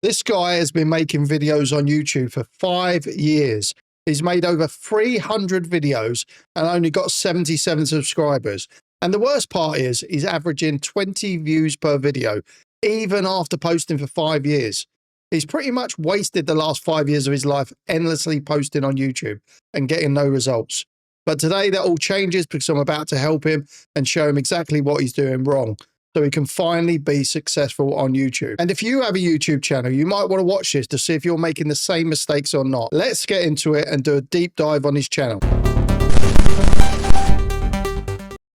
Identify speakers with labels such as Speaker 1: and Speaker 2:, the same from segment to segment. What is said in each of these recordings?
Speaker 1: This guy has been making videos on YouTube for 5 years. He's made over 300 videos and only got 77 subscribers. And the worst part is he's averaging 20 views per video, even after posting for 5 years. He's pretty much wasted the last 5 years of his life endlessly posting on YouTube and getting no results. But today that all changes because I'm about to help him and show him exactly what he's doing wrong, so he can finally be successful on YouTube. And if you have a YouTube channel, you might want to watch this to see if you're making the same mistakes or not. Let's get into it and do a deep dive on his channel.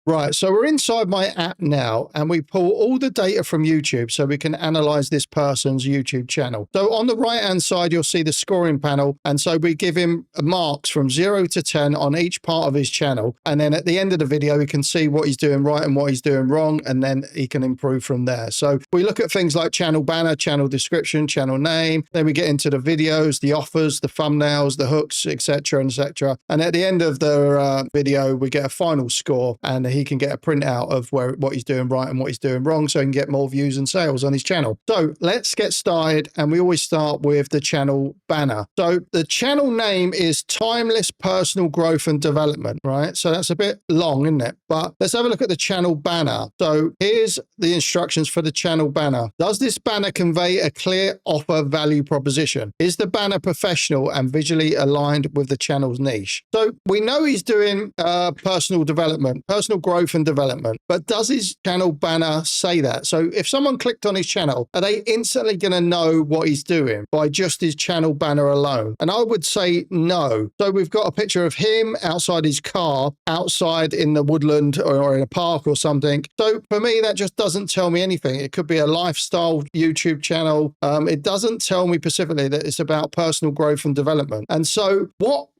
Speaker 1: Right, so we're inside my app now and we pull all the data from YouTube so we can analyze this person's YouTube channel. So on the right hand side, you'll see the scoring panel. And so we give him marks from 0 to 10 on each part of his channel. And then at the end of the video, we can see what he's doing right and what he's doing wrong. And then he can improve from there. So we look at things like channel banner, channel description, channel name. Then we get into the videos, the offers, the thumbnails, the hooks, etc., etc. And at the end of the video, we get a final score and he can get a printout of what he's doing right and what he's doing wrong, so he can get more views and sales on his channel. So let's get started, and we always start with the channel banner. So the channel name is Timeless Personal Growth and Development, right? So that's a bit long, isn't it? But let's have a look at the channel banner. So here's the instructions for the channel banner. Does this banner convey a clear offer value proposition? Is the banner professional and visually aligned with the channel's niche? So we know he's doing personal development, personal growth and development, but does his channel banner say that? So if someone clicked on his channel, are they instantly going to know what he's doing by just his channel banner alone? And I would say no. So we've got a picture of him outside his car, outside in the woodland or in a park or something. So for me, that just doesn't tell me anything. It could be a lifestyle YouTube channel. It doesn't tell me specifically that it's about personal growth and development. And so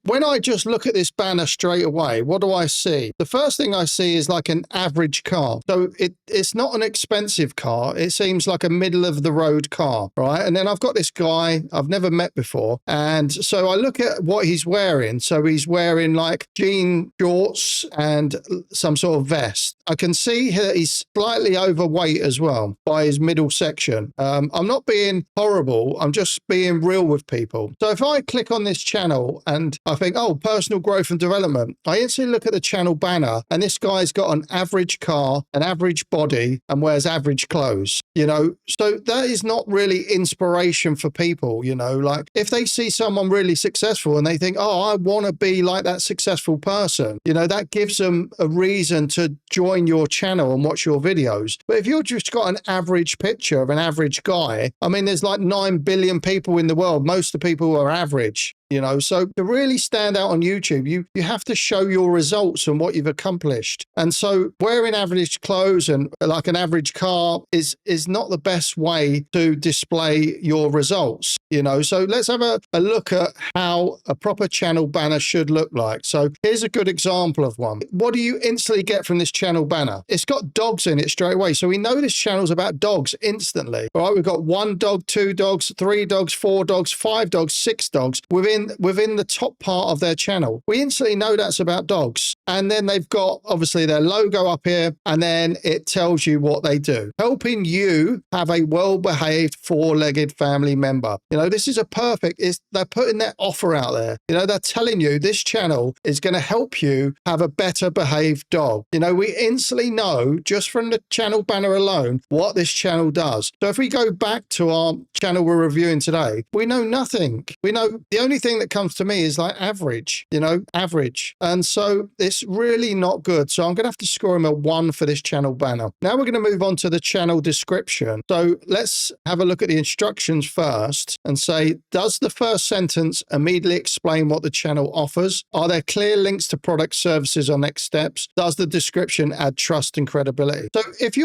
Speaker 1: when I just look at this banner straight away, what do I see? The first thing I see is like an average car. So it's not an expensive car. It seems like a middle of the road car, right? And then I've got this guy I've never met before. And so I look at what he's wearing. So he's wearing like jean shorts and some sort of vest. I can see that he's slightly overweight as well by his middle section. I'm not being horrible. I'm just being real with people. So if I click on this channel and I think, oh, personal growth and development, I instantly look at the channel banner and this guy's got an average car, an average body, and wears average clothes, you know? So that is not really inspiration for people, you know? Like if they see someone really successful and they think, oh, I want to be like that successful person, you know, that gives them a reason to join your channel and watch your videos. But if you've just got an average picture of an average guy, I mean, there's like 9 billion people in the world. Most of the people are average. You know, so to really stand out on YouTube, you have to show your results and what you've accomplished. And so wearing average clothes and like an average car is not the best way to display your results, you know. So let's have a look at how a proper channel banner should look like. So here's a good example of one. What do you instantly get from this channel banner? It's got dogs in it straight away. So we know this channel's about dogs instantly. All right, we've got 1 dog, 2 dogs, 3 dogs, 4 dogs, 5 dogs, 6 dogs within the top part of their channel. We instantly know that's about dogs. And then they've got obviously their logo up here, and then it tells you what they do. Helping you have a well-behaved 4-legged family member. You know, this is they're putting their offer out there. You know, they're telling you this channel is going to help you have a better behaved dog. You know, we instantly know just from the channel banner alone what this channel does. So if we go back to our channel we're reviewing today, we know nothing. We know the only thing that comes to me is like average, you know, average. And so it's really not good. So I'm going to have to score him a 1 for this channel banner. Now we're going to move on to the channel description. So let's have a look at the instructions first and say, does the first sentence immediately explain what the channel offers? Are there clear links to product, services, or next steps? Does the description add trust and credibility? So if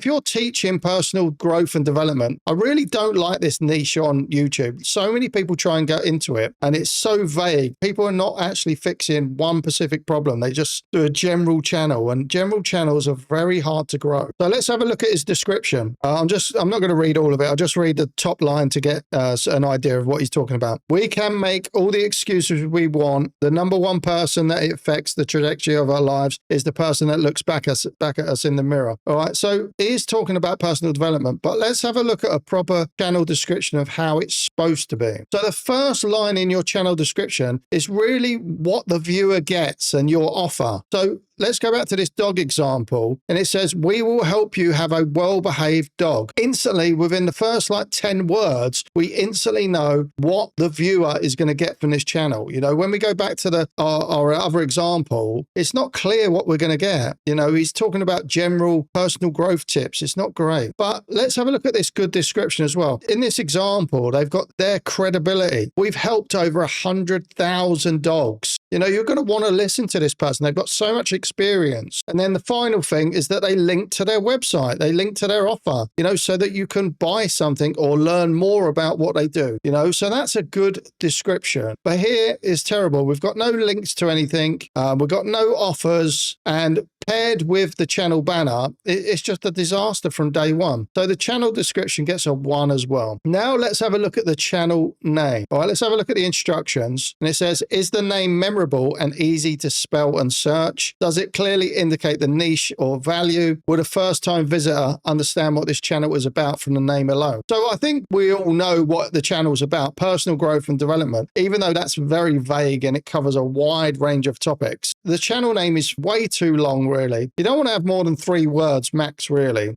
Speaker 1: you're teaching personal growth and development, I really don't like this niche on YouTube. So many people try and get into it and it's so vague. People are not actually fixing one specific problem. They just do a general channel, and general channels are very hard to grow. So let's have a look at his description. I'm not going to read all of it. I'll just read the top line to get an idea of what he's talking about. We can make all the excuses we want. The number one person that it affects the trajectory of our lives is the person that looks back at us in the mirror. All right. So it is talking about personal development, but let's have a look at a proper channel description of how it's supposed to be. So the first line in your channel description is really what the viewer gets and your offer. So let's go back to this dog example, and it says, we will help you have a well-behaved dog. Instantly, within the first like 10 words, we instantly know what the viewer is going to get from this channel. You know, when we go back to our other example, it's not clear what we're going to get. You know, he's talking about general personal growth tips. It's not great. But let's have a look at this good description as well. In this example, they've got their credibility. We've helped over 100,000 dogs. You know, you're going to want to listen to this person. They've got so much experience. And then the final thing is that they link to their website. They link to their offer, you know, so that you can buy something or learn more about what they do, you know. So that's a good description. But here is terrible. We've got no links to anything. We've got no offers, and paired with the channel banner, it's just a disaster from day one. So the channel description gets a 1 as well. Now let's have a look at the channel name. All right, let's have a look at the instructions. And it says, is the name memorable and easy to spell and search? Does it clearly indicate the niche or value? Would a first-time visitor understand what this channel is about from the name alone? So I think we all know what the channel is about, personal growth and development, even though that's very vague and it covers a wide range of topics. The channel name is way too long, really. You don't want to have more than 3 words max, really,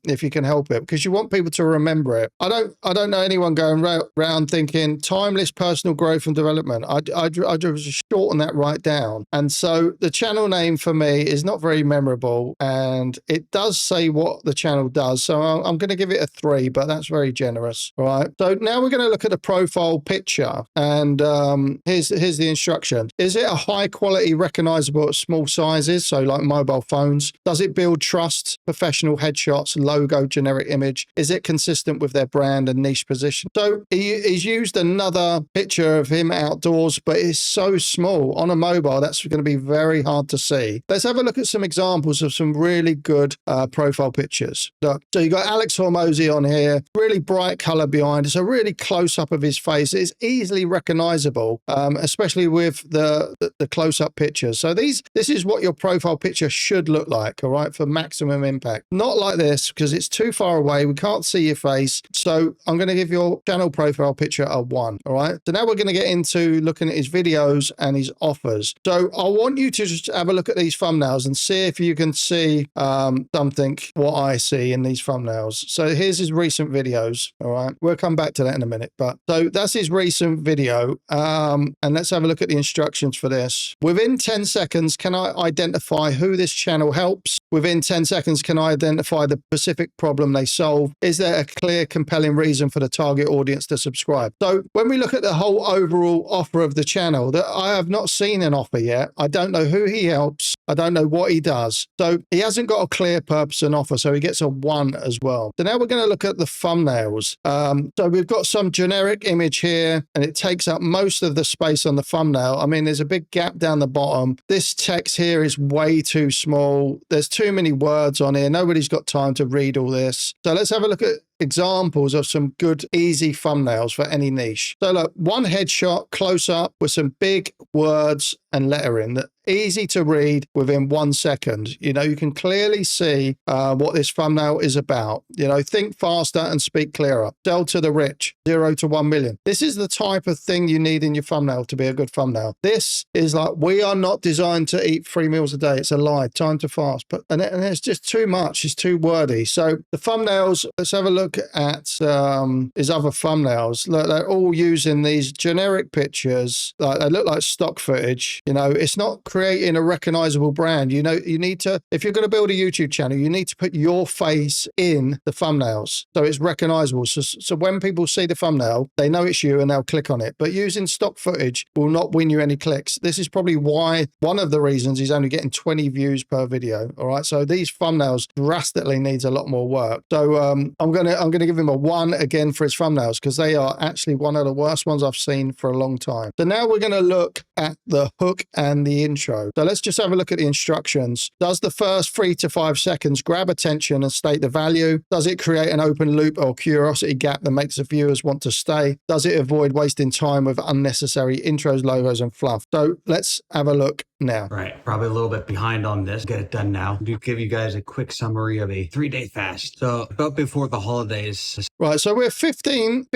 Speaker 1: if you can help it, because you want people to remember it. I don't know anyone going around thinking timeless personal growth and development. I'd just shorten that right down. And so the channel name for me is not very memorable, and it does say what the channel does. So I'm going to give it a 3, but that's very generous. All right. So now we're going to look at the profile picture, and here's the instruction. Is it a high quality, recognizable at small sizes? So like mobile phones. Does it build trust? Professional headshots, logo, generic image. Is it consistent with their brand and niche position? So he's used another picture of him outdoors, but it's so small on a mobile. That's going to be very hard to see. Let's have a look at some examples of some really good profile pictures. Look, so you got Alex Hormozy on here, really bright color behind. It's a really close up of his face. It's easily recognizable, especially with the close-up pictures. So this is what your profile picture should look like, all right, for maximum impact. Not like this, because it's too far away. We can't see your face. So I'm going to give your channel profile picture a 1, all right? So now we're going to get into looking at his videos and his offers. So I want you to just have a look at these thumbnails and see if you can see something, what I see in these thumbnails. So here's his recent videos, all right? We'll come back to that in a minute. But so that's his recent video. And let's have a look at the instructions for this. Within 10 seconds, can I identify who this channel helps? Within 10 seconds, can I identify the specific problem they solve? Is there a clear, compelling reason for the target audience to subscribe? So when we look at the whole overall offer of the channel, that I have not seen an offer yet. I don't know who he helps. I don't know what he does. So he hasn't got a clear purpose and offer, so he gets a 1 as well. So now we're going to look at the thumbnails. So we've got some generic image here, and it takes up most of the space on the thumbnail. I mean, there's a big gap down the bottom. This text here is way too small. There's too many words on here. Nobody's got time to read all this. So let's have a look at examples of some good, easy thumbnails for any niche. So look, one headshot close up with some big words and lettering that easy to read within 1 second. You know, you can clearly see what this thumbnail is about. You know, think faster and speak clearer. Sell to the rich, 0 to 1 million. This is the type of thing you need in your thumbnail to be a good thumbnail. This is like, we are not designed to eat 3 meals a day. It's a lie. Time to fast. But and it's just too much. It's too wordy. So the thumbnails, let's have a look at his other thumbnails. Look, they're all using these generic pictures. Like, they look like stock footage. You know, it's not creating a recognizable brand. You know, you need to, if you're going to build a YouTube channel, you need to put your face in the thumbnails so it's recognizable. So when people see the thumbnail, they know it's you and they'll click on it. But using stock footage will not win you any clicks. This is probably why, one of the reasons he's only getting 20 views per video. All right. So these thumbnails drastically needs a lot more work. So I'm going to give him a 1 again for his thumbnails, because they are actually one of the worst ones I've seen for a long time. So now we're going to look at the hook and the intro. So let's just have a look at the instructions. Does the first 3 to 5 seconds grab attention and state the value? Does it create an open loop or curiosity gap that makes the viewers want to stay? Does it avoid wasting time with unnecessary intros, logos, and fluff? So let's have a look now.
Speaker 2: Right, probably a little bit behind on this. Get it done now. To give you guys a quick summary of a 3-day fast. So about before the holidays.
Speaker 1: Right, so we're 15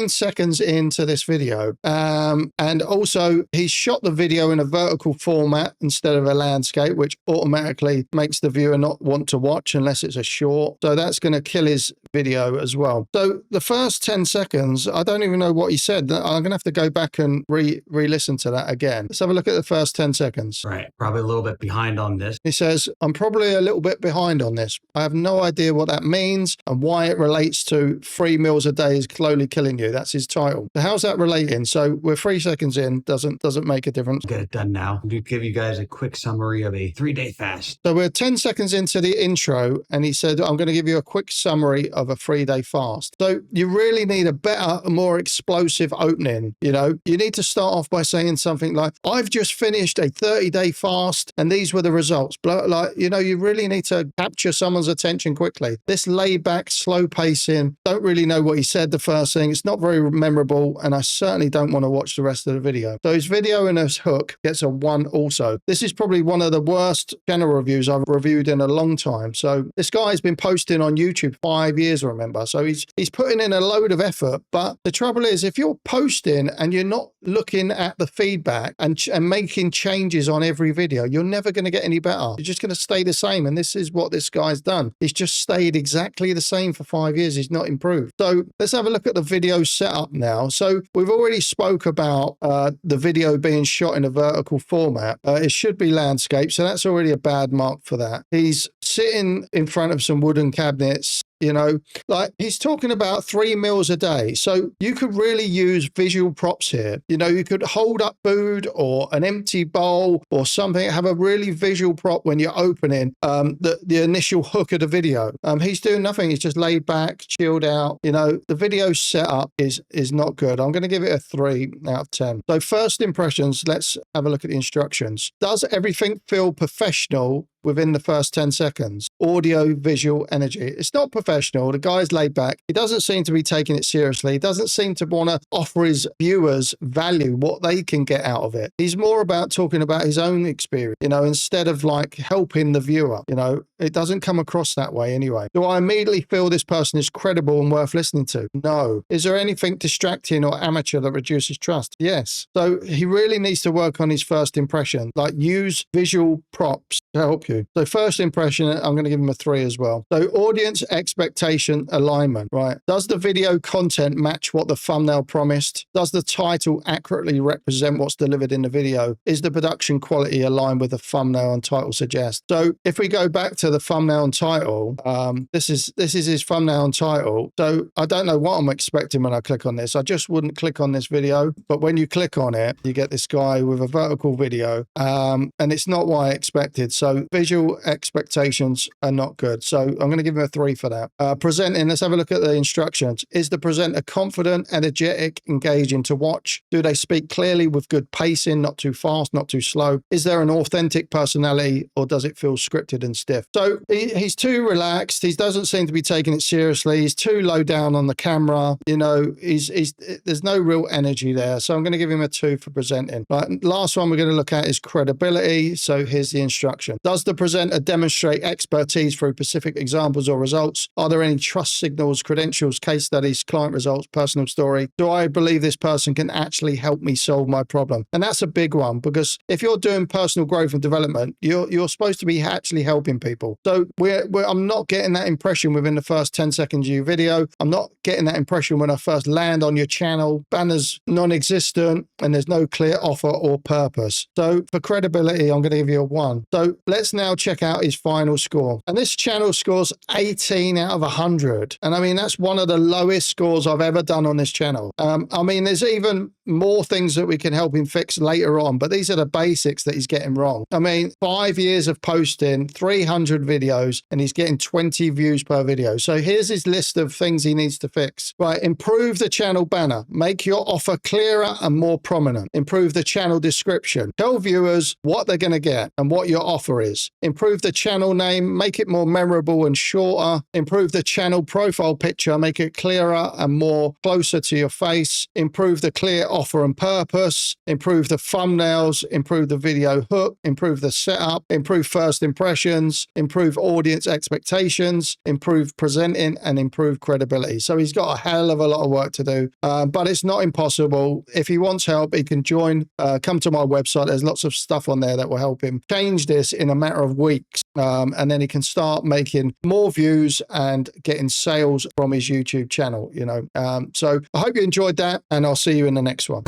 Speaker 1: seconds into this video. And also he's shot the video in a vertical format instead of a landscape, which automatically makes the viewer not want to watch unless it's a short. So that's going to kill his video as well. So the first 10 seconds, I don't even know what he said. I'm going to have to go back and re-listen to that again. Let's have a look at the first 10 seconds.
Speaker 2: Right, probably a little bit behind on this.
Speaker 1: He says, I'm probably a little bit behind on this. I have no idea what that means and why it relates to 3 meals a day is slowly killing you. That's his title. So how's that relating? So we're 3 seconds in, doesn't make a difference.
Speaker 2: Get it done now. To give you guys a quick summary of a 3-day fast.
Speaker 1: So we're 10 seconds into the intro and he said, I'm going to give you a quick summary of a 3-day fast. So you really need a better, more explosive opening. You know, you need to start off by saying something like, I've just finished a 30-day fast and these were the results. Like, you know, you really need to capture someone's attention quickly. This laid back, slow pacing, don't really know what he said the first thing. It's not very memorable and I certainly don't want to watch the rest of the video. So his video and his hook gets a 1 also. This is probably one of the worst channel reviews I've reviewed in a long time. So this guy's been posting on YouTube 5 years, remember? So he's putting in a load of effort, but the trouble is if you're posting and you're not looking at the feedback and making changes on every video, you're never going to get any better. You're just going to stay the same. And this is what this guy's done. He's just stayed exactly the same for 5 years. He's not improved. So let's have a look at the video setup now. So we've already spoke about the video being shot in a vertical format. It should be landscape. So that's already a bad mark for that. He's sitting in front of some wooden cabinets. You know, like he's talking about 3 meals a day. So you could really use visual props here. You know, you could hold up food or an empty bowl or something, have a really visual prop when you're opening the initial hook of the video. He's doing nothing. He's just laid back, chilled out. You know, the video setup is not good. I'm going to give it a 3 out of 10. So first impressions, let's have a look at the instructions. Does everything feel professional within the first 10 seconds? Audio, visual, energy. It's not professional. The guy's laid back. He doesn't seem to be taking it seriously. He doesn't seem to want to offer his viewers value, what they can get out of it. He's more about talking about his own experience, you know, instead of like helping the viewer. You know, it doesn't come across that way anyway. Do I immediately feel this person is credible and worth listening to? No. Is there anything distracting or amateur that reduces trust? Yes. So he really needs to work on his first impression, like use visual props to help you. So first impression, I'm going to give him a 3 as well. So audience expectation alignment, right? Does the video content match what the thumbnail promised? Does the title accurately represent what's delivered in the video? Is the production quality aligned with the thumbnail and title suggest? So if we go back to the thumbnail and title, this is his thumbnail and title. So I don't know what I'm expecting when I click on this. I just wouldn't click on this video, but when you click on it, you get this guy with a vertical video, and it's not what I expected. So visual expectations are not good. So I'm going to give him a 3 for that. Presenting, let's have a look at the instructions. Is the presenter confident, energetic, engaging to watch? Do they speak clearly with good pacing, not too fast, not too slow? Is there an authentic personality or does it feel scripted and stiff? So he's too relaxed. He doesn't seem to be taking it seriously. He's too low down on the camera. You know, there's no real energy there. So I'm going to give him a 2 for presenting. Right, last one we're going to look at is credibility. So here's the instruction. Does the presenter demonstrate expertise through specific examples or results? Are there any trust signals, credentials, case studies, client results, personal story? Do I believe this person can actually help me solve my problem? And that's a big one, because if you're doing personal growth and development, you're supposed to be actually helping people. So I'm not getting that impression within the first 10 seconds of your video. I'm not getting that impression when I first land on your channel. Banners non-existent and there's no clear offer or purpose. So for credibility, I'm going to give you a 1. So let's now check out his final score. And this channel scores 18 out of 100. And I mean, that's one of the lowest scores I've ever done on this channel. I mean, there's even more things that we can help him fix later on, but these are the basics that he's getting wrong. I mean, 5 years of posting, 300 videos, and he's getting 20 views per video. So here's his list of things he needs to fix. Right, improve the channel banner. Make your offer clearer and more prominent. Improve the channel description. Tell viewers what they're going to get and what your offer is. Improve the channel name. Make it more memorable and shorter. Improve the channel profile picture. Make it clearer and more closer to your face. Improve the clear offer and purpose. Improve the thumbnails. Improve the video hook. Improve the setup. Improve first impressions. Improve audience expectations. Improve presenting and improve credibility. So he's got a hell of a lot of work to do, but it's not impossible. If he wants help, he can join, come to my website. There's lots of stuff on there that will help him change this in a matter of weeks. And then he can start making more views and getting sales from his YouTube channel, you know. So I hope you enjoyed that, and I'll see you in the next one.